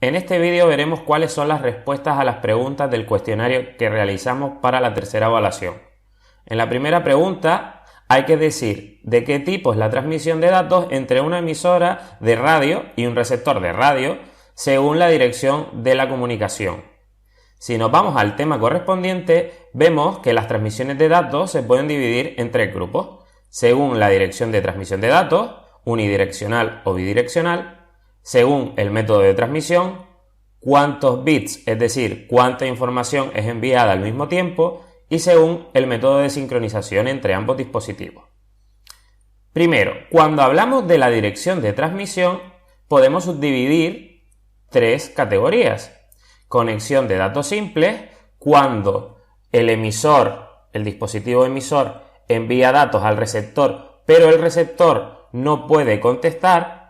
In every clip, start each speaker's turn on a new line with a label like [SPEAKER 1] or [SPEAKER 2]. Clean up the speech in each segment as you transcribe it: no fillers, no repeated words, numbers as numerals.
[SPEAKER 1] En este vídeo veremos cuáles son las respuestas a las preguntas del cuestionario que realizamos para la tercera evaluación. En la primera pregunta hay que decir de qué tipo es la transmisión de datos entre una emisora de radio y un receptor de radio según la dirección de la comunicación. Si nos vamos al tema correspondiente, vemos que las transmisiones de datos se pueden dividir en tres grupos, según la dirección de transmisión de datos, unidireccional o bidireccional, según el método de transmisión, cuántos bits, es decir, cuánta información es enviada al mismo tiempo, y según el método de sincronización entre ambos dispositivos. Primero, cuando hablamos de la dirección de transmisión, podemos subdividir tres categorías. Conexión de datos simples, cuando el emisor, el dispositivo emisor, envía datos al receptor, pero el receptor no puede contestar.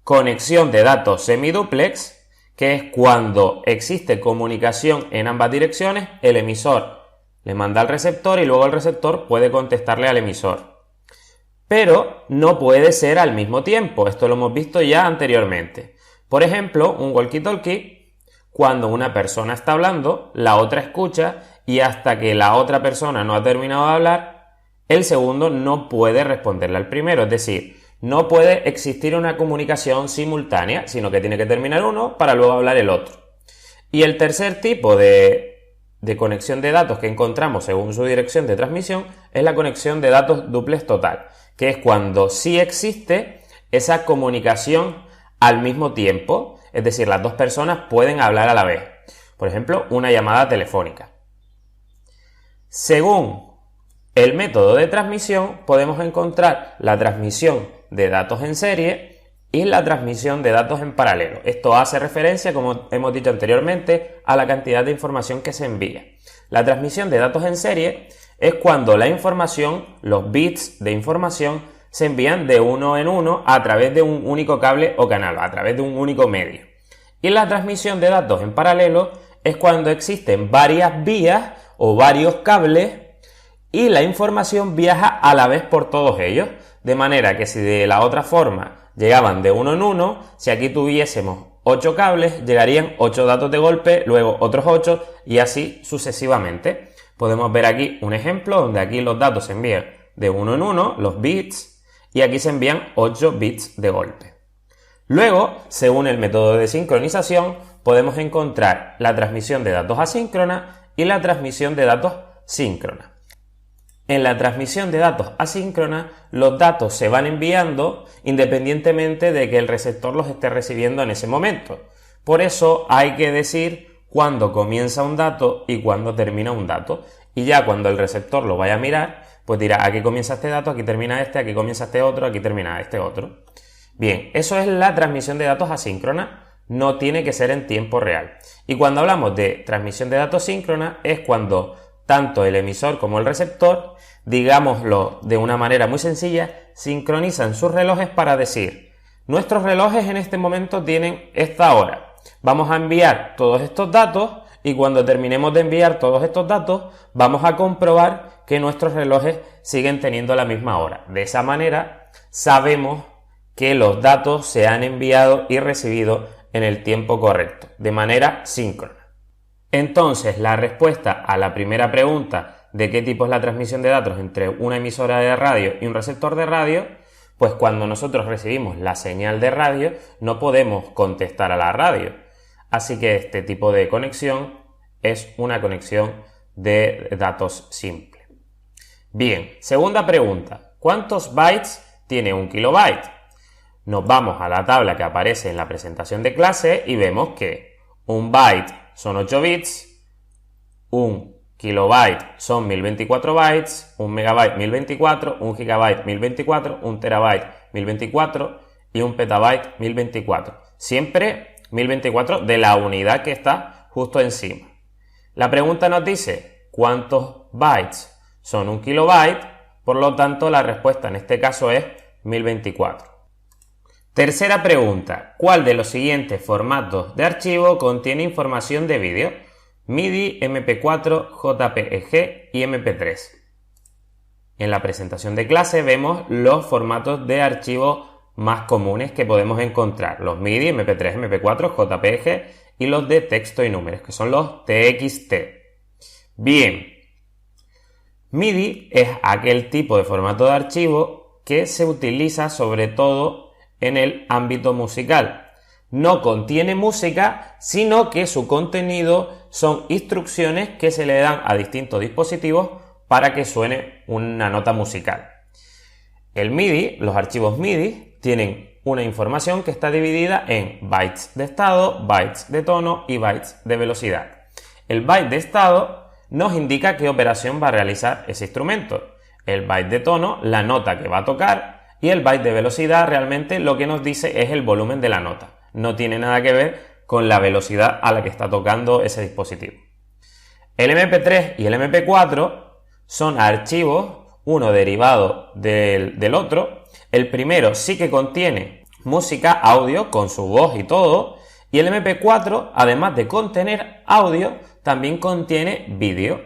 [SPEAKER 1] Conexión de datos semidúplex, que es cuando existe comunicación en ambas direcciones, el emisor le manda al receptor y luego el receptor puede contestarle al emisor. Pero no puede ser al mismo tiempo, esto lo hemos visto ya anteriormente. Por ejemplo, un walkie-talkie, cuando una persona está hablando, la otra escucha y hasta que la otra persona no ha terminado de hablar, el segundo no puede responderle al primero, es decir, no puede existir una comunicación simultánea, sino que tiene que terminar uno para luego hablar el otro. Y el tercer tipo de conexión de datos que encontramos según su dirección de transmisión es la conexión de datos duplex total, que es cuando sí existe esa comunicación al mismo tiempo, es decir, las dos personas pueden hablar a la vez. Por ejemplo, una llamada telefónica. Según el método de transmisión, podemos encontrar la transmisión de datos en serie y la transmisión de datos en paralelo. Esto hace referencia, como hemos dicho anteriormente, a la cantidad de información que se envía. La transmisión de datos en serie es cuando la información, los bits de información, se envían de uno en uno a través de un único cable o canal, a través de un único medio. Y la transmisión de datos en paralelo es cuando existen varias vías o varios cables y la información viaja a la vez por todos ellos, de manera que si de la otra forma llegaban de uno en uno, si aquí tuviésemos 8 cables, llegarían 8 datos de golpe, luego otros 8 y así sucesivamente. Podemos ver aquí un ejemplo donde aquí los datos se envían de uno en uno, los bits, y aquí se envían 8 bits de golpe. Luego, según el método de sincronización, podemos encontrar la transmisión de datos asíncrona y la transmisión de datos síncrona. En la transmisión de datos asíncrona, los datos se van enviando independientemente de que el receptor los esté recibiendo en ese momento. Por eso hay que decir cuándo comienza un dato y cuándo termina un dato. Y ya cuando el receptor lo vaya a mirar, pues dirá, aquí comienza este dato, aquí termina este, aquí comienza este otro, aquí termina este otro. Bien, eso es la transmisión de datos asíncrona, no tiene que ser en tiempo real. Y cuando hablamos de transmisión de datos síncrona es cuando tanto el emisor como el receptor, digámoslo de una manera muy sencilla, sincronizan sus relojes para decir, nuestros relojes en este momento tienen esta hora. Vamos a enviar todos estos datos y cuando terminemos de enviar todos estos datos, vamos a comprobar que nuestros relojes siguen teniendo la misma hora. De esa manera, sabemos que los datos se han enviado y recibido en el tiempo correcto, de manera síncrona. Entonces, la respuesta a la primera pregunta de qué tipo es la transmisión de datos entre una emisora de radio y un receptor de radio, pues cuando nosotros recibimos la señal de radio no podemos contestar a la radio. Así que este tipo de conexión es una conexión de datos simple. Bien, segunda pregunta. ¿Cuántos bytes tiene un kilobyte? Nos vamos a la tabla que aparece en la presentación de clase y vemos que un byte son 8 bits, un kilobyte son 1024 bytes, un megabyte 1024, un gigabyte 1024, un terabyte 1024 y un petabyte 1024. Siempre 1024 de la unidad que está justo encima. La pregunta nos dice cuántos bytes son un kilobyte, por lo tanto la respuesta en este caso es 1024. Tercera pregunta. ¿Cuál de los siguientes formatos de archivo contiene información de vídeo? MIDI, MP4, JPEG y MP3. En la presentación de clase vemos los formatos de archivo más comunes que podemos encontrar, los MIDI, MP3, MP4, JPG y los de texto y números, que son los TXT. Bien, MIDI es aquel tipo de formato de archivo que se utiliza sobre todo en el ámbito musical. No contiene música, sino que su contenido son instrucciones que se le dan a distintos dispositivos para que suene una nota musical. El MIDI, los archivos MIDI, tienen una información que está dividida en bytes de estado, bytes de tono y bytes de velocidad. El byte de estado nos indica qué operación va a realizar ese instrumento. El byte de tono, la nota que va a tocar, y el byte de velocidad realmente lo que nos dice es el volumen de la nota. No tiene nada que ver con la velocidad a la que está tocando ese dispositivo. El MP3 y el MP4 son archivos, uno derivado del otro. El primero sí que contiene música, audio, con su voz y todo, y el MP4, además de contener audio, también contiene vídeo.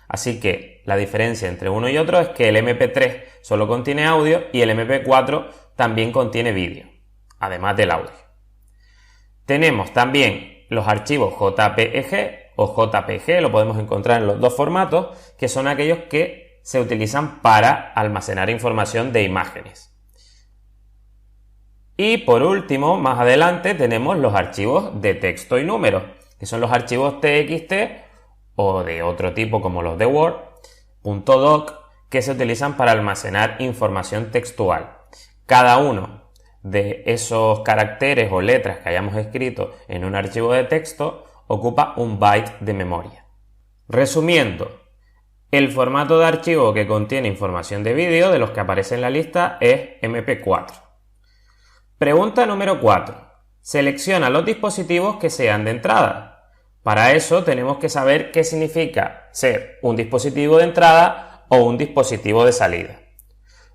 [SPEAKER 1] Así que la diferencia entre uno y otro es que el MP3 solo contiene audio y el MP4 también contiene vídeo, además del audio. Tenemos también los archivos JPEG o JPG, lo podemos encontrar en los dos formatos, que son aquellos que se utilizan para almacenar información de imágenes. Y por último, más adelante, tenemos los archivos de texto y números, que son los archivos TXT o de otro tipo como los de Word, .doc, que se utilizan para almacenar información textual. Cada uno de esos caracteres o letras que hayamos escrito en un archivo de texto ocupa un byte de memoria. Resumiendo, el formato de archivo que contiene información de vídeo de los que aparece en la lista es MP4. Pregunta número 4. Selecciona los dispositivos que sean de entrada. Para eso tenemos que saber qué significa ser un dispositivo de entrada o un dispositivo de salida.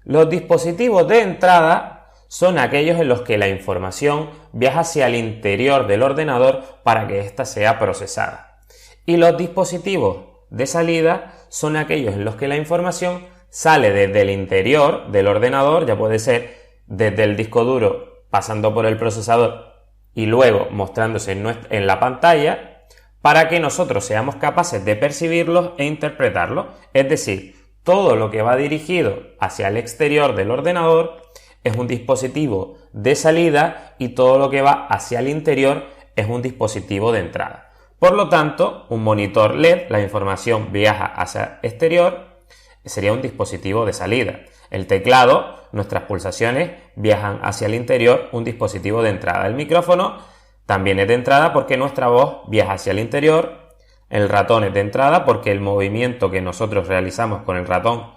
[SPEAKER 1] Los dispositivos de entrada son aquellos en los que la información viaja hacia el interior del ordenador para que ésta sea procesada. Y los dispositivos de salida son aquellos en los que la información sale desde el interior del ordenador, ya puede ser desde el disco duro pasando por el procesador y luego mostrándose en la pantalla, para que nosotros seamos capaces de percibirlos e interpretarlos. Es decir, todo lo que va dirigido hacia el exterior del ordenador es un dispositivo de salida y todo lo que va hacia el interior es un dispositivo de entrada. Por lo tanto, un monitor LED, la información viaja hacia el exterior, sería un dispositivo de salida. El teclado, nuestras pulsaciones viajan hacia el interior, un dispositivo de entrada. El micrófono también es de entrada porque nuestra voz viaja hacia el interior. El ratón es de entrada porque el movimiento que nosotros realizamos con el ratón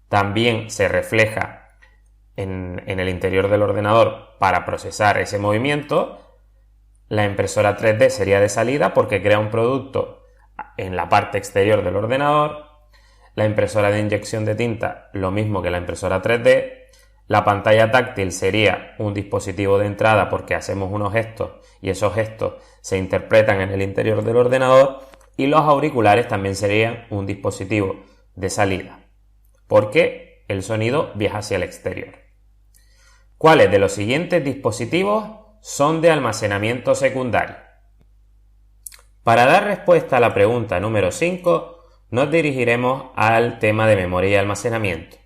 [SPEAKER 1] también se refleja en el interior del ordenador para procesar ese movimiento. La impresora 3D sería de salida porque crea un producto en la parte exterior del ordenador. La impresora de inyección de tinta, lo mismo que la impresora 3D. La pantalla táctil sería un dispositivo de entrada porque hacemos unos gestos y esos gestos se interpretan en el interior del ordenador. Y los auriculares también serían un dispositivo de salida porque el sonido viaja hacia el exterior. ¿Cuáles de los siguientes dispositivos son de almacenamiento secundario? Para dar respuesta a la pregunta número 5, nos dirigiremos al tema de memoria y almacenamiento.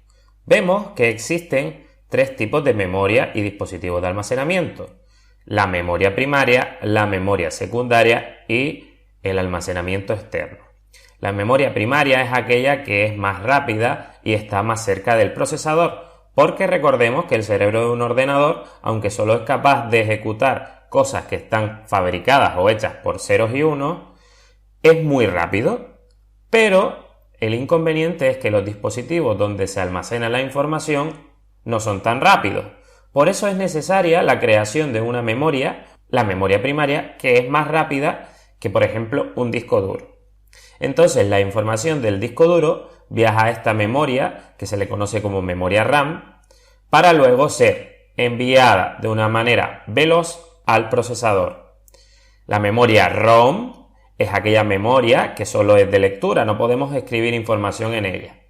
[SPEAKER 1] Vemos que existen tres tipos de memoria y dispositivos de almacenamiento: la memoria primaria, la memoria secundaria y el almacenamiento externo. La memoria primaria es aquella que es más rápida y está más cerca del procesador, porque recordemos que el cerebro de un ordenador, aunque solo es capaz de ejecutar cosas que están fabricadas o hechas por ceros y unos, es muy rápido. Pero el inconveniente es que los dispositivos donde se almacena la información no son tan rápidos. Por eso es necesaria la creación de una memoria, la memoria primaria, que es más rápida que, por ejemplo, un disco duro. Entonces, la información del disco duro viaja a esta memoria, que se le conoce como memoria RAM, para luego ser enviada de una manera veloz al procesador. La memoria ROM es aquella memoria que solo es de lectura, no podemos escribir información en ella.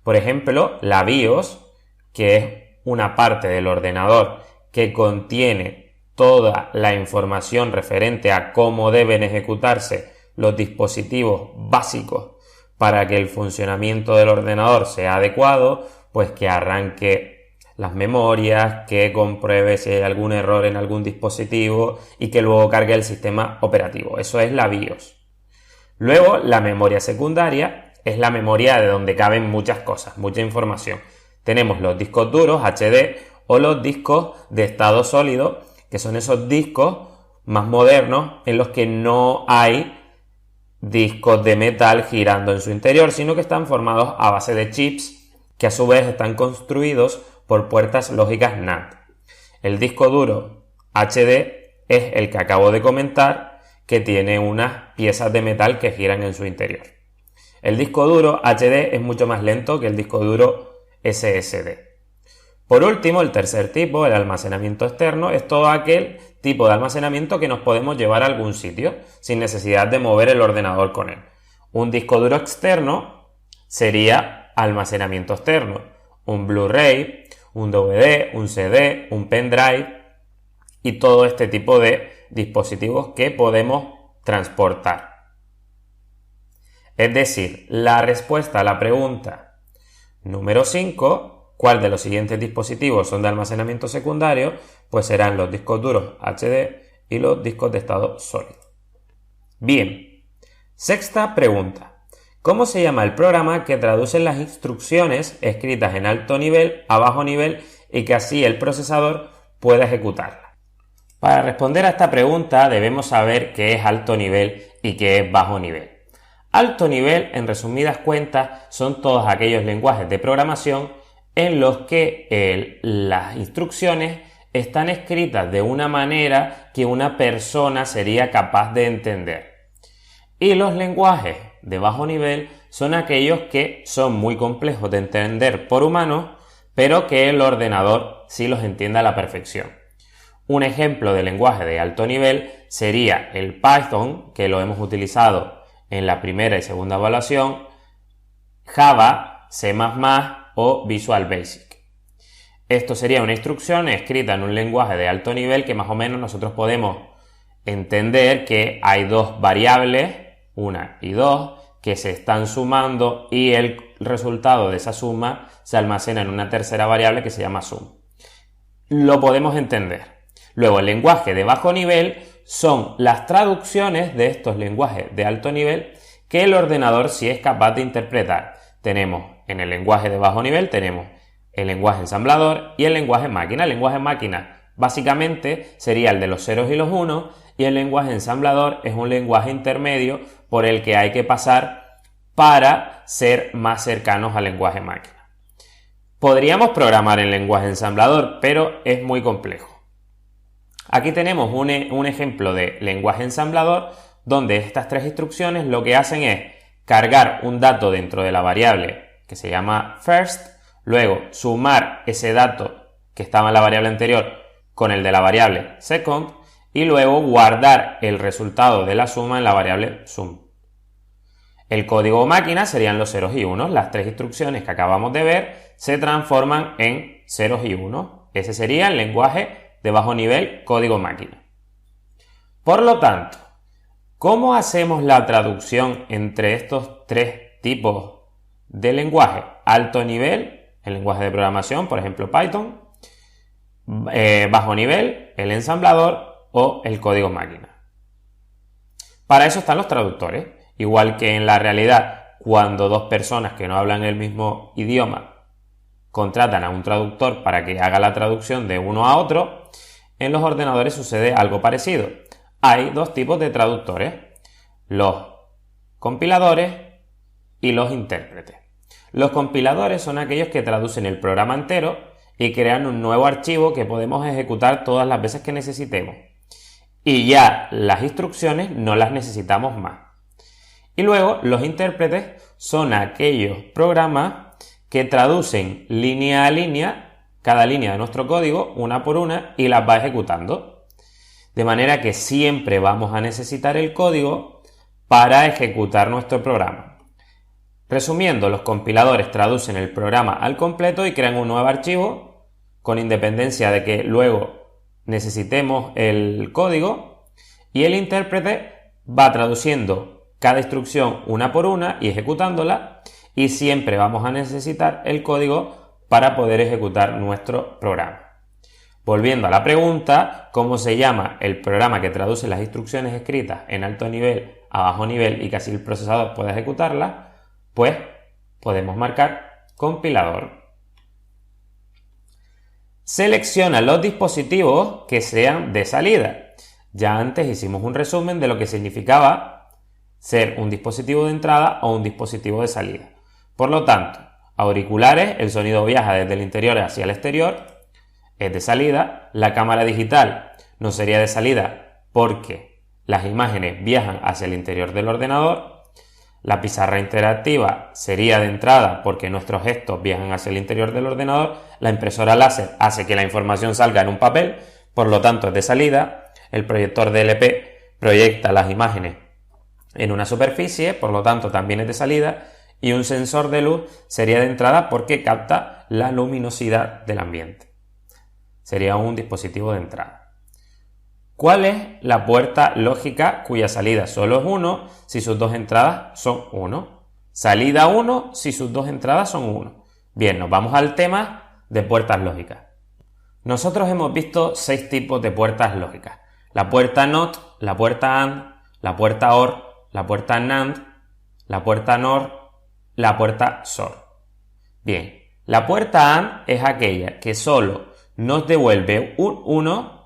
[SPEAKER 1] Por ejemplo, la BIOS, que es una parte del ordenador que contiene toda la información referente a cómo deben ejecutarse los dispositivos básicos para que el funcionamiento del ordenador sea adecuado, pues que arranque las memorias, que compruebe si hay algún error en algún dispositivo y que luego cargue el sistema operativo. Eso es la BIOS. Luego, la memoria secundaria es la memoria de donde caben muchas cosas, mucha información. Tenemos los discos duros HD o los discos de estado sólido, que son esos discos más modernos en los que no hay discos de metal girando en su interior, sino que están formados a base de chips que a su vez están construidos por puertas lógicas NAND. El disco duro HD es el que acabo de comentar, que tiene unas piezas de metal que giran en su interior. El disco duro HD es mucho más lento que el disco duro SSD. Por último, el tercer tipo, el almacenamiento externo, es todo aquel tipo de almacenamiento que nos podemos llevar a algún sitio sin necesidad de mover el ordenador con él. Un disco duro externo sería almacenamiento externo, un Blu-ray, un DVD, un CD, un pendrive y todo este tipo de dispositivos que podemos transportar. Es decir, la respuesta a la pregunta número 5, ¿cuál de los siguientes dispositivos son de almacenamiento secundario? Pues serán los discos duros HD y los discos de estado sólido. Bien, sexta pregunta. ¿Cómo se llama el programa que traduce las instrucciones escritas en alto nivel a bajo nivel y que así el procesador pueda ejecutarlas? Para responder a esta pregunta debemos saber qué es alto nivel y qué es bajo nivel. Alto nivel, en resumidas cuentas, son todos aquellos lenguajes de programación en los que las instrucciones están escritas de una manera que una persona sería capaz de entender. Y los lenguajes de bajo nivel son aquellos que son muy complejos de entender por humanos, pero que el ordenador sí los entiende a la perfección. Un ejemplo de lenguaje de alto nivel sería el Python, que lo hemos utilizado en la primera y segunda evaluación, Java, C++ o Visual Basic. Esto sería una instrucción escrita en un lenguaje de alto nivel que más o menos nosotros podemos entender que hay dos variables, una y dos, que se están sumando y el resultado de esa suma se almacena en una tercera variable que se llama sum. Lo podemos entender. Luego, el lenguaje de bajo nivel son las traducciones de estos lenguajes de alto nivel que el ordenador sí es capaz de interpretar. Tenemos en el lenguaje de bajo nivel tenemos el lenguaje ensamblador y el lenguaje máquina. El lenguaje máquina básicamente sería el de los ceros y los unos y el lenguaje ensamblador es un lenguaje intermedio por el que hay que pasar para ser más cercanos al lenguaje máquina. Podríamos programar en lenguaje ensamblador, pero es muy complejo. Aquí tenemos un ejemplo de lenguaje ensamblador donde estas tres instrucciones lo que hacen es cargar un dato dentro de la variable que se llama first, luego sumar ese dato que estaba en la variable anterior con el de la variable second y luego guardar el resultado de la suma en la variable sum. El código máquina serían los ceros y unos. Las tres instrucciones que acabamos de ver se transforman en ceros y unos. Ese sería el lenguaje de bajo nivel código máquina. Por lo tanto, ¿cómo hacemos la traducción entre estos tres tipos de lenguaje? Alto nivel, el lenguaje de programación, por ejemplo Python, bajo nivel, el ensamblador o el código máquina. Para eso están los traductores, igual que en la realidad cuando dos personas que no hablan el mismo idioma contratan a un traductor para que haga la traducción de uno a otro, en los ordenadores sucede algo parecido. Hay dos tipos de traductores, los compiladores y los intérpretes. Los compiladores son aquellos que traducen el programa entero y crean un nuevo archivo que podemos ejecutar todas las veces que necesitemos. Y ya las instrucciones no las necesitamos más. Y luego los intérpretes son aquellos programas que traducen línea a línea, cada línea de nuestro código, una por una, y las va ejecutando. De manera que siempre vamos a necesitar el código para ejecutar nuestro programa. Resumiendo, los compiladores traducen el programa al completo y crean un nuevo archivo con independencia de que luego necesitemos el código, y el intérprete va traduciendo cada instrucción una por una y ejecutándola, y siempre vamos a necesitar el código para poder ejecutar nuestro programa. Volviendo a la pregunta, ¿cómo se llama el programa que traduce las instrucciones escritas en alto nivel a bajo nivel y que así el procesador pueda ejecutarlas? Pues podemos marcar compilador. Selecciona los dispositivos que sean de salida. Ya antes hicimos un resumen de lo que significaba ser un dispositivo de entrada o un dispositivo de salida. Por lo tanto, auriculares, el sonido viaja desde el interior hacia el exterior, es de salida. La cámara digital no sería de salida porque las imágenes viajan hacia el interior del ordenador. La pizarra interactiva sería de entrada porque nuestros gestos viajan hacia el interior del ordenador. La impresora láser hace que la información salga en un papel, por lo tanto es de salida. El proyector DLP proyecta las imágenes en una superficie, por lo tanto también es de salida. Y un sensor de luz sería de entrada porque capta la luminosidad del ambiente. Sería un dispositivo de entrada. ¿Cuál es la puerta lógica cuya salida solo es 1 si sus dos entradas son 1? Salida 1 si sus dos entradas son 1. Bien, nos vamos al tema de puertas lógicas. Nosotros hemos visto 6 tipos de puertas lógicas. La puerta NOT, la puerta AND, la puerta OR, la puerta NAND, la puerta NOR, la puerta SOR. Bien, la puerta AND es aquella que solo nos devuelve un 1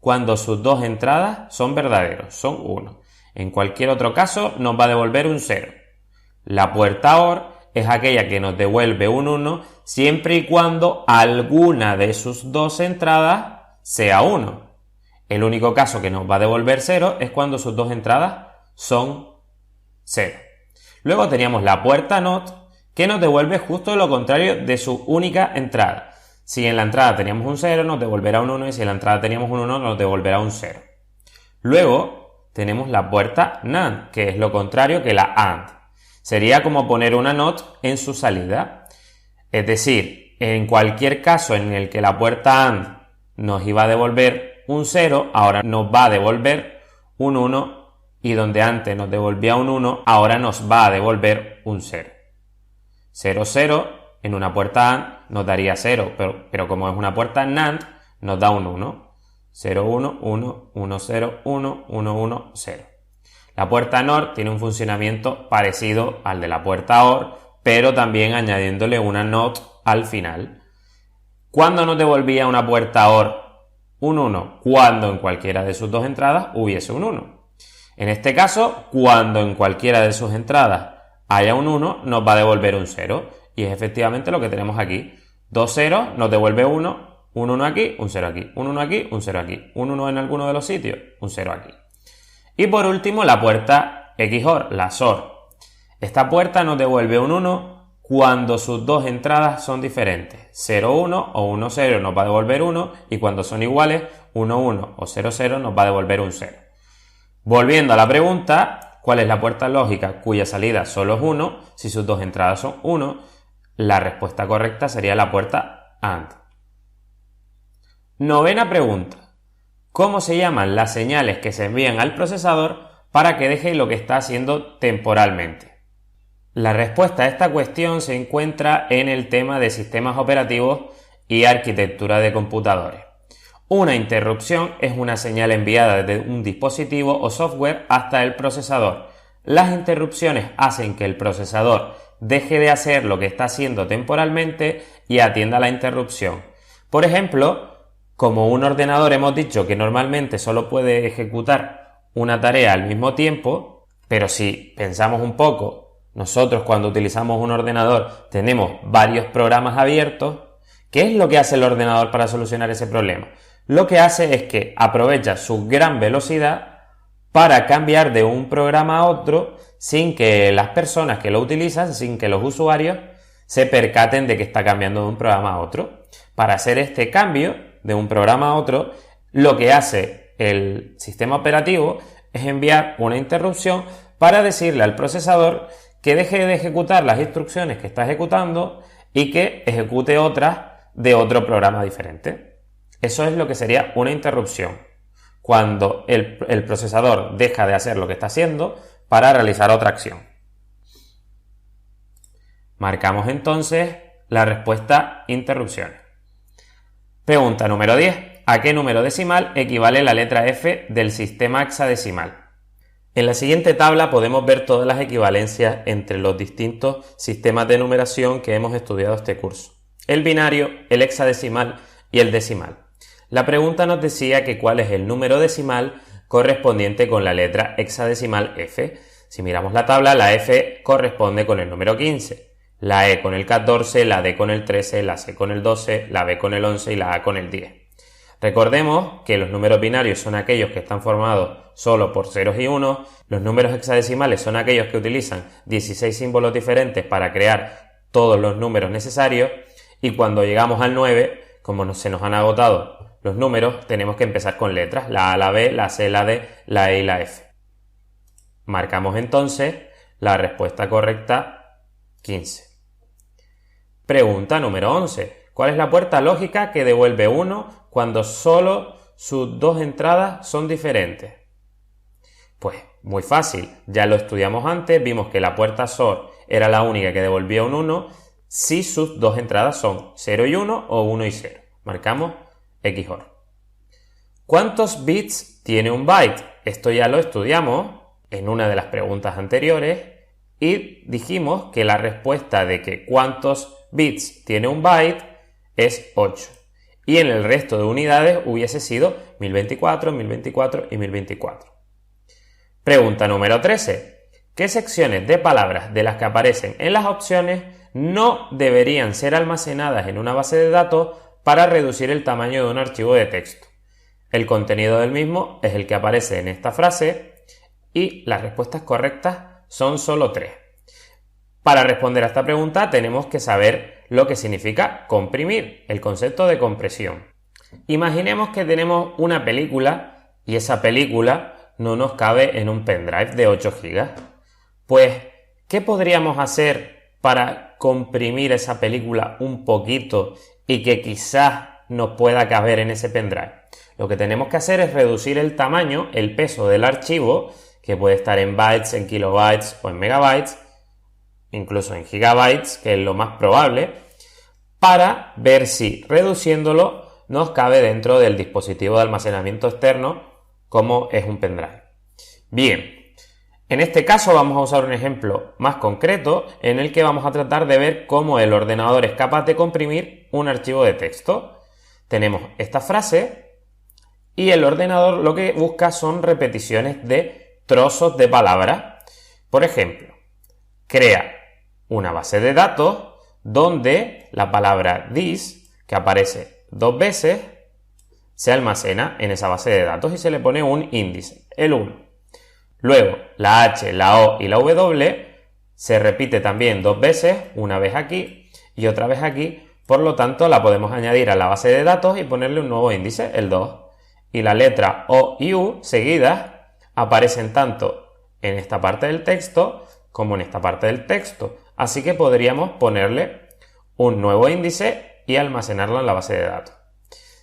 [SPEAKER 1] cuando sus dos entradas son verdaderos, son 1. En cualquier otro caso nos va a devolver un 0. La puerta OR es aquella que nos devuelve un 1 siempre y cuando alguna de sus dos entradas sea 1. El único caso que nos va a devolver 0 es cuando sus dos entradas son 0. Luego teníamos la puerta NOT, que nos devuelve justo lo contrario de su única entrada. Si en la entrada teníamos un 0, nos devolverá un 1, y si en la entrada teníamos un 1, nos devolverá un 0. Luego tenemos la puerta NAND, que es lo contrario que la AND. Sería como poner una NOT en su salida. Es decir, en cualquier caso en el que la puerta AND nos iba a devolver un 0, ahora nos va a devolver un 1, y donde antes nos devolvía un 1, ahora nos va a devolver un 0. 0, 0 en una puerta AND nos daría 0, pero como es una puerta NAND, nos da un 1. 0, 1, 1, 1, 0, 1, 1, 1, 0. La puerta NOR tiene un funcionamiento parecido al de la puerta OR, pero también añadiéndole una NOT al final. ¿Cuándo nos devolvía una puerta OR un 1? Cuando en cualquiera de sus dos entradas hubiese un 1. En este caso, cuando en cualquiera de sus entradas haya un 1, nos va a devolver un 0. Y es efectivamente lo que tenemos aquí. 2 ceros nos devuelve 1, un 1 aquí, un 0 aquí, un 1 aquí, un 0 aquí, un 1 en alguno de los sitios, un 0 aquí. Y por último, la puerta XOR, la SOR. Esta puerta nos devuelve un 1 cuando sus dos entradas son diferentes. 0, 1 o 1, 0 nos va a devolver 1, y cuando son iguales, 1, 1 o 0, 0 nos va a devolver un 0. Volviendo a la pregunta, ¿cuál es la puerta lógica cuya salida solo es 1 si sus dos entradas son 1? La respuesta correcta sería la puerta AND. Novena pregunta. ¿Cómo se llaman las señales que se envían al procesador para que deje lo que está haciendo temporalmente? La respuesta a esta cuestión se encuentra en el tema de sistemas operativos y arquitectura de computadores. Una interrupción es una señal enviada desde un dispositivo o software hasta el procesador. Las interrupciones hacen que el procesador deje de hacer lo que está haciendo temporalmente y atienda la interrupción. Por ejemplo, como un ordenador hemos dicho que normalmente solo puede ejecutar una tarea al mismo tiempo, pero si pensamos un poco, nosotros cuando utilizamos un ordenador tenemos varios programas abiertos. ¿Qué es lo que hace el ordenador para solucionar ese problema? Lo que hace es que aprovecha su gran velocidad para cambiar de un programa a otro sin que las personas que lo utilizan, sin que los usuarios se percaten de que está cambiando de un programa a otro. Para hacer este cambio de un programa a otro, lo que hace el sistema operativo es enviar una interrupción para decirle al procesador que deje de ejecutar las instrucciones que está ejecutando y que ejecute otras de otro programa diferente. Eso es lo que sería una interrupción, cuando el procesador deja de hacer lo que está haciendo para realizar otra acción. Marcamos entonces la respuesta interrupciones. Pregunta número 10. ¿A qué número decimal equivale la letra F del sistema hexadecimal? En la siguiente tabla podemos ver todas las equivalencias entre los distintos sistemas de numeración que hemos estudiado este curso: el binario, el hexadecimal y el decimal. La pregunta nos decía que cuál es el número decimal correspondiente con la letra hexadecimal F. Si miramos la tabla, la F corresponde con el número 15, la E con el 14, la D con el 13, la C con el 12, la B con el 11 y la A con el 10. Recordemos que los números binarios son aquellos que están formados solo por ceros y unos, los números hexadecimales son aquellos que utilizan 16 símbolos diferentes para crear todos los números necesarios, y cuando llegamos al 9, como se nos han agotado los números, tenemos que empezar con letras: la A, la B, la C, la D, la E y la F. Marcamos entonces la respuesta correcta, 15. Pregunta número 11. ¿Cuál es la puerta lógica que devuelve 1 cuando solo sus dos entradas son diferentes? Pues muy fácil, ya lo estudiamos antes, vimos que la puerta XOR era la única que devolvía un 1 si sus dos entradas son 0 y 1 o 1 y 0. Marcamos XOR. ¿Cuántos bits tiene un byte? Esto ya lo estudiamos en una de las preguntas anteriores y dijimos que la respuesta de que cuántos bits tiene un byte es 8. Y en el resto de unidades hubiese sido 1024, 1024 y 1024. Pregunta número 13. ¿Qué secciones de palabras de las que aparecen en las opciones no deberían ser almacenadas en una base de datos para reducir el tamaño de un archivo de texto? El contenido del mismo es el que aparece en esta frase y las respuestas correctas son solo 3. Para responder a esta pregunta tenemos que saber lo que significa comprimir, el concepto de compresión. Imaginemos que tenemos una película y esa película no nos cabe en un pendrive de 8 GB. Pues, ¿qué podríamos hacer para comprimir esa película un poquito y que quizás nos pueda caber en ese pendrive? Lo que tenemos que hacer es reducir el tamaño, el peso del archivo, que puede estar en bytes, en kilobytes o en megabytes, incluso en gigabytes, que es lo más probable, para ver si reduciéndolo nos cabe dentro del dispositivo de almacenamiento externo, como es un pendrive. Bien, en este caso vamos a usar un ejemplo más concreto en el que vamos a tratar de ver cómo el ordenador es capaz de comprimir un archivo de texto. Tenemos esta frase y el ordenador lo que busca son repeticiones de trozos de palabras. Por ejemplo, crea una base de datos donde la palabra this, que aparece 2 veces, se almacena en esa base de datos y se le pone un índice, el 1. Luego, la H, la O y la W se repite también 2 veces, una vez aquí y otra vez aquí, por lo tanto la podemos añadir a la base de datos y ponerle un nuevo índice, el 2. Y la letra O y U seguidas aparecen tanto en esta parte del texto como en esta parte del texto. Así que podríamos ponerle un nuevo índice y almacenarlo en la base de datos.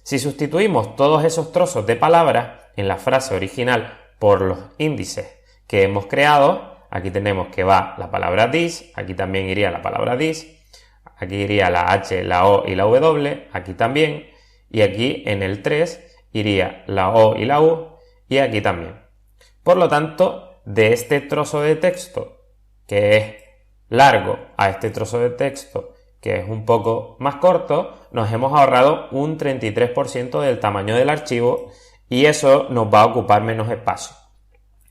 [SPEAKER 1] Si sustituimos todos esos trozos de palabras en la frase original por los índices que hemos creado, aquí tenemos que va la palabra this, aquí también iría la palabra this, aquí iría la H, la O y la W, aquí también, y aquí en el 3 iría la O y la U, y aquí también. Por lo tanto, de este trozo de texto que es largo a este trozo de texto que es un poco más corto, nos hemos ahorrado un 33% del tamaño del archivo y eso nos va a ocupar menos espacio.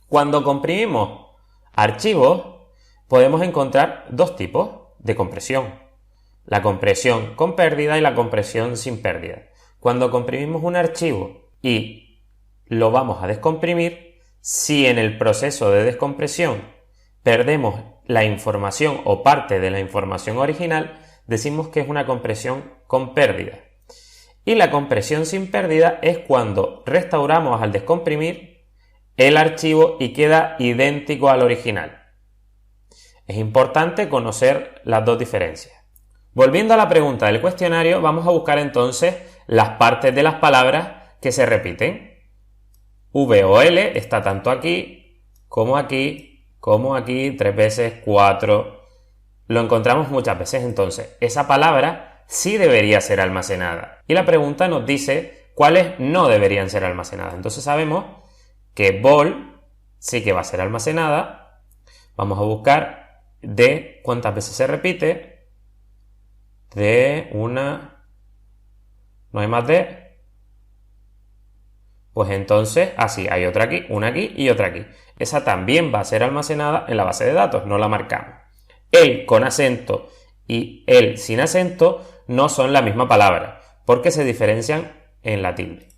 [SPEAKER 1] Cuando comprimimos archivos, podemos encontrar dos tipos de compresión: la compresión con pérdida y la compresión sin pérdida. Cuando comprimimos un archivo y lo vamos a descomprimir, si en el proceso de descompresión perdemos la información o parte de la información original, decimos que es una compresión con pérdida. Y la compresión sin pérdida es cuando restauramos al descomprimir el archivo y queda idéntico al original. Es importante conocer las dos diferencias. Volviendo a la pregunta del cuestionario, vamos a buscar entonces las partes de las palabras que se repiten. V o L está tanto aquí, como aquí, 3 veces, 4. Lo encontramos muchas veces, entonces esa palabra sí debería ser almacenada. Y la pregunta nos dice cuáles no deberían ser almacenadas. Entonces sabemos que ball sí que va a ser almacenada. Vamos a buscar D, cuántas veces se repite. D, una. ¿No hay más D? Pues entonces, así, hay otra aquí, una aquí y otra aquí. Esa también va a ser almacenada en la base de datos, no la marcamos. El con acento y el sin acento no son la misma palabra, porque se diferencian en la tilde.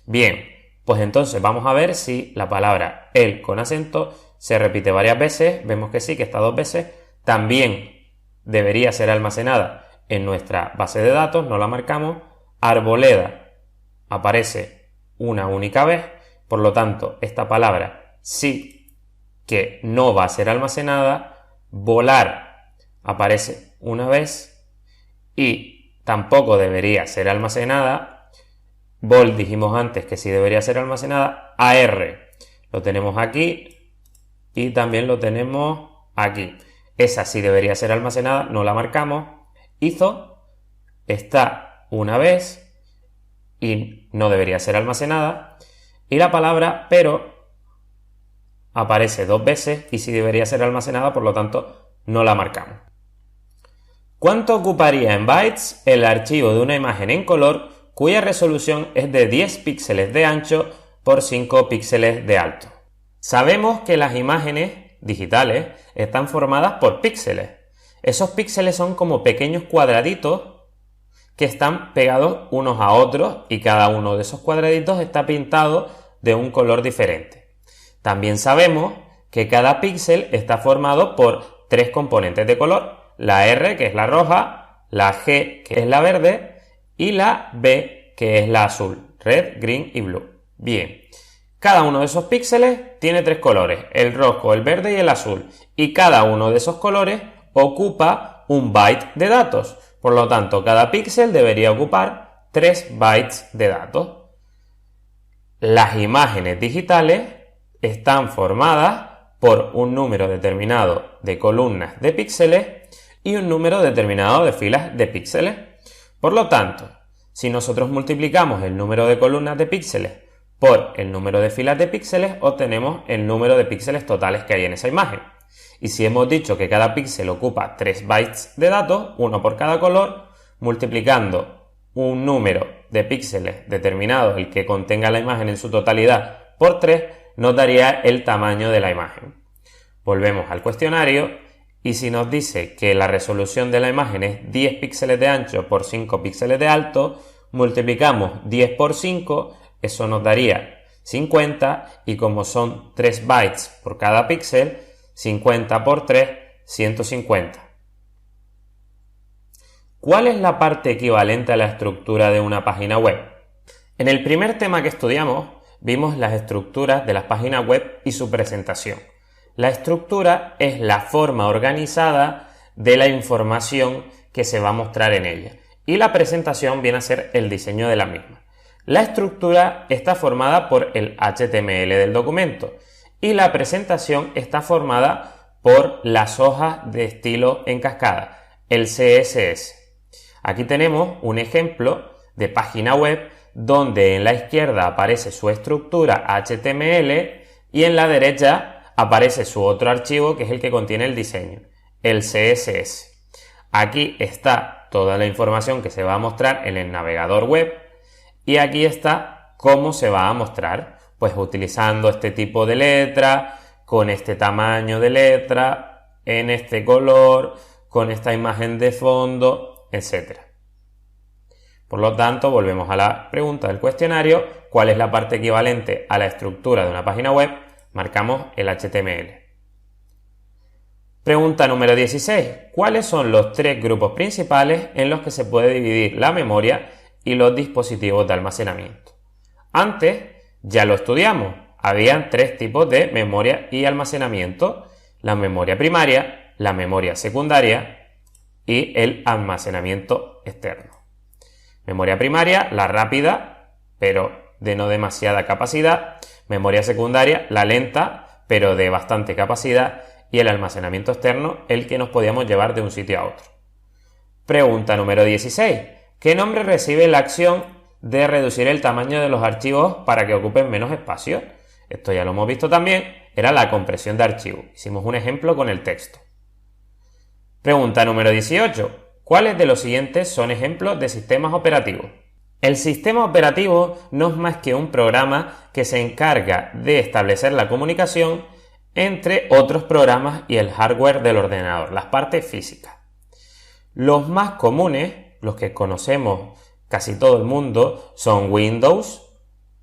[SPEAKER 1] Bien, pues entonces vamos a ver si la palabra el con acento se repite varias veces. Vemos que sí, que está 2 veces. También debería ser almacenada en nuestra base de datos, no la marcamos. Arboleda aparece una única vez, por lo tanto, esta palabra sí que no va a ser almacenada. Volar aparece una vez y tampoco debería ser almacenada. Vol dijimos antes que sí debería ser almacenada. AR lo tenemos aquí y también lo tenemos aquí. Esa sí debería ser almacenada, no la marcamos. Hizo está una vez y no debería ser almacenada. Y la palabra pero aparece 2 veces y sí debería ser almacenada, por lo tanto no la marcamos. ¿Cuánto ocuparía en bytes el archivo de una imagen en color cuya resolución es de 10 píxeles de ancho por 5 píxeles de alto? Sabemos que las imágenes digitales están formadas por píxeles. Esos píxeles son como pequeños cuadraditos que están pegados unos a otros y cada uno de esos cuadraditos está pintado de un color diferente. También sabemos que cada píxel está formado por 3 componentes de color: la R, que es la roja, la G, que es la verde, y la B, que es la azul, red, green y blue. Bien, cada uno de esos píxeles tiene 3 colores, el rojo, el verde y el azul, y cada uno de esos colores ocupa un byte de datos. Por lo tanto, cada píxel debería ocupar 3 bytes de datos. Las imágenes digitales están formadas por un número determinado de columnas de píxeles y un número determinado de filas de píxeles. Por lo tanto, si nosotros multiplicamos el número de columnas de píxeles por el número de filas de píxeles, obtenemos el número de píxeles totales que hay en esa imagen. Y si hemos dicho que cada píxel ocupa 3 bytes de datos, uno por cada color, multiplicando un número de píxeles determinado, el que contenga la imagen en su totalidad, por 3, nos daría el tamaño de la imagen. Volvemos al cuestionario y si nos dice que la resolución de la imagen es 10 píxeles de ancho por 5 píxeles de alto, multiplicamos 10 por 5, eso nos daría 50, y como son 3 bytes por cada píxel, 50 por 3, 150. ¿Cuál es la parte equivalente a la estructura de una página web? En el primer tema que estudiamos, vimos las estructuras de las páginas web y su presentación. La estructura es la forma organizada de la información que se va a mostrar en ella, y la presentación viene a ser el diseño de la misma. La estructura está formada por el HTML del documento y la presentación está formada por las hojas de estilo en cascada, el CSS. Aquí tenemos un ejemplo de página web donde en la izquierda aparece su estructura HTML y en la derecha aparece su otro archivo que es el que contiene el diseño, el CSS. Aquí está toda la información que se va a mostrar en el navegador web y aquí está cómo se va a mostrar, pues utilizando este tipo de letra, con este tamaño de letra, en este color, con esta imagen de fondo, etc. Por lo tanto, volvemos a la pregunta del cuestionario: ¿cuál es la parte equivalente a la estructura de una página web? Marcamos el HTML. Pregunta número 16. ¿Cuáles son los 3 grupos principales en los que se puede dividir la memoria y los dispositivos de almacenamiento? Antes ya lo estudiamos. Habían 3 tipos de memoria y almacenamiento: la memoria primaria, la memoria secundaria y el almacenamiento externo. Memoria primaria, la rápida, pero de no demasiada capacidad. Memoria secundaria, la lenta, pero de bastante capacidad. Y el almacenamiento externo, el que nos podíamos llevar de un sitio a otro. Pregunta número 16. ¿Qué nombre recibe la acción de reducir el tamaño de los archivos para que ocupen menos espacio? Esto ya lo hemos visto también, era la compresión de archivos. Hicimos un ejemplo con el texto. Pregunta número 18. ¿Cuáles de los siguientes son ejemplos de sistemas operativos? El sistema operativo no es más que un programa que se encarga de establecer la comunicación entre otros programas y el hardware del ordenador, las partes físicas. Los más comunes, los que conocemos casi todo el mundo, son Windows,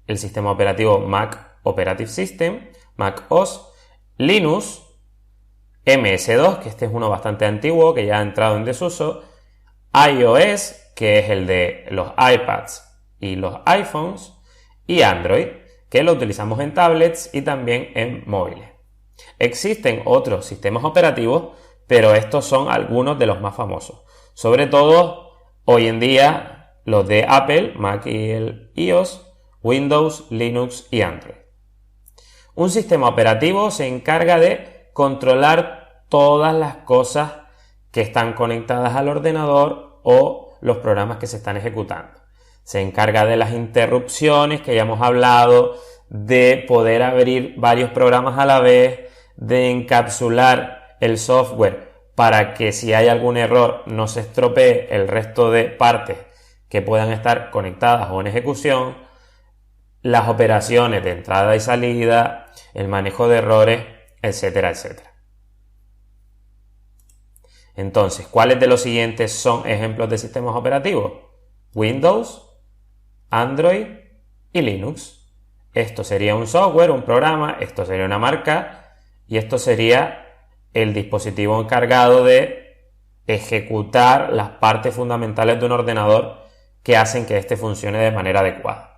[SPEAKER 1] el sistema operativo Mac Operative System, Mac OS, Linux, MS2, que este es uno bastante antiguo, que ya ha entrado en desuso, iOS, que es el de los iPads y los iPhones, y Android, que lo utilizamos en tablets y también en móviles. Existen otros sistemas operativos, pero estos son algunos de los más famosos. Sobre todo, hoy en día, los de Apple, Mac y el iOS, Windows, Linux y Android. Un sistema operativo se encarga de controlar todas las cosas que están conectadas al ordenador o los programas que se están ejecutando. Se encarga de las interrupciones que ya hemos hablado, de poder abrir varios programas a la vez, de encapsular el software para que si hay algún error no se estropee el resto de partes que puedan estar conectadas o en ejecución, las operaciones de entrada y salida, el manejo de errores, etcétera, etcétera. Entonces, ¿cuáles de los siguientes son ejemplos de sistemas operativos? Windows, Android y Linux. Esto sería un software, un programa, esto sería una marca y esto sería el dispositivo encargado de ejecutar las partes fundamentales de un ordenador que hacen que éste funcione de manera adecuada.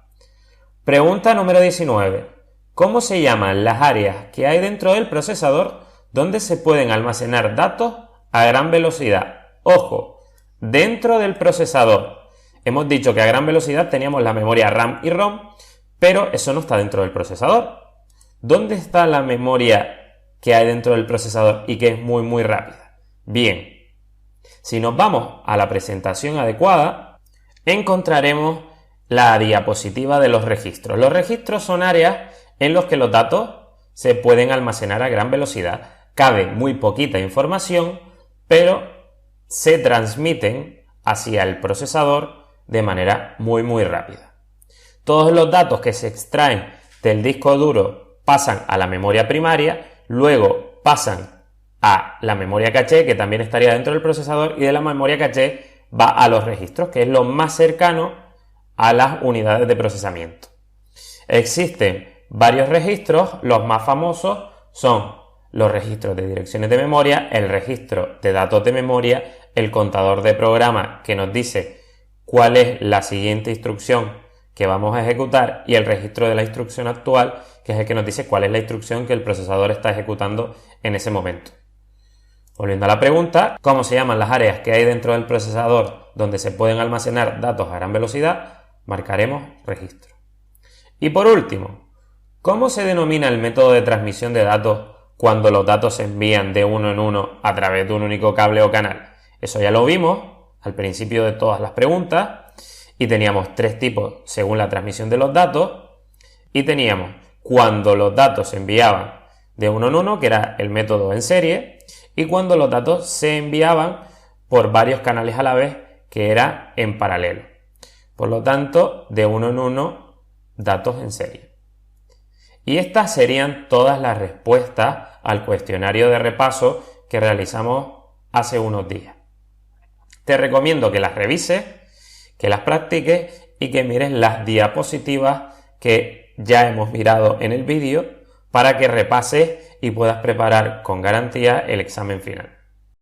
[SPEAKER 1] Pregunta número 19. ¿Cómo se llaman las áreas que hay dentro del procesador donde se pueden almacenar datos a gran velocidad? Ojo, dentro del procesador. Hemos dicho que a gran velocidad teníamos la memoria RAM y ROM, pero eso no está dentro del procesador. ¿Dónde está la memoria que hay dentro del procesador y que es muy rápida? Bien, si nos vamos a la presentación adecuada, encontraremos la diapositiva de los registros. Los registros son áreas en los que los datos se pueden almacenar a gran velocidad. Cabe muy poquita información, pero se transmiten hacia el procesador de manera muy rápida. Todos los datos que se extraen del disco duro pasan a la memoria primaria, luego pasan a la memoria caché, que también estaría dentro del procesador, y de la memoria caché va a los registros, que es lo más cercano a las unidades de procesamiento. Existen varios registros, los más famosos son los registros de direcciones de memoria, el registro de datos de memoria, el contador de programa que nos dice cuál es la siguiente instrucción que vamos a ejecutar y el registro de la instrucción actual, que es el que nos dice cuál es la instrucción que el procesador está ejecutando en ese momento. Volviendo a la pregunta, ¿cómo se llaman las áreas que hay dentro del procesador donde se pueden almacenar datos a gran velocidad? Marcaremos registro. Y por último, ¿cómo se denomina el método de transmisión de datos cuando los datos se envían de uno en uno a través de un único cable o canal? Eso ya lo vimos al principio de todas las preguntas y teníamos tres tipos según la transmisión de los datos y teníamos cuando los datos se enviaban de uno en uno, que era el método en serie, y cuando los datos se enviaban por varios canales a la vez, que era en paralelo. Por lo tanto, de uno en uno, datos en serie. Y estas serían todas las respuestas al cuestionario de repaso que realizamos hace unos días. Te recomiendo que las revises, que las practiques y que mires las diapositivas que ya hemos mirado en el vídeo para que repases y puedas preparar con garantía el examen final.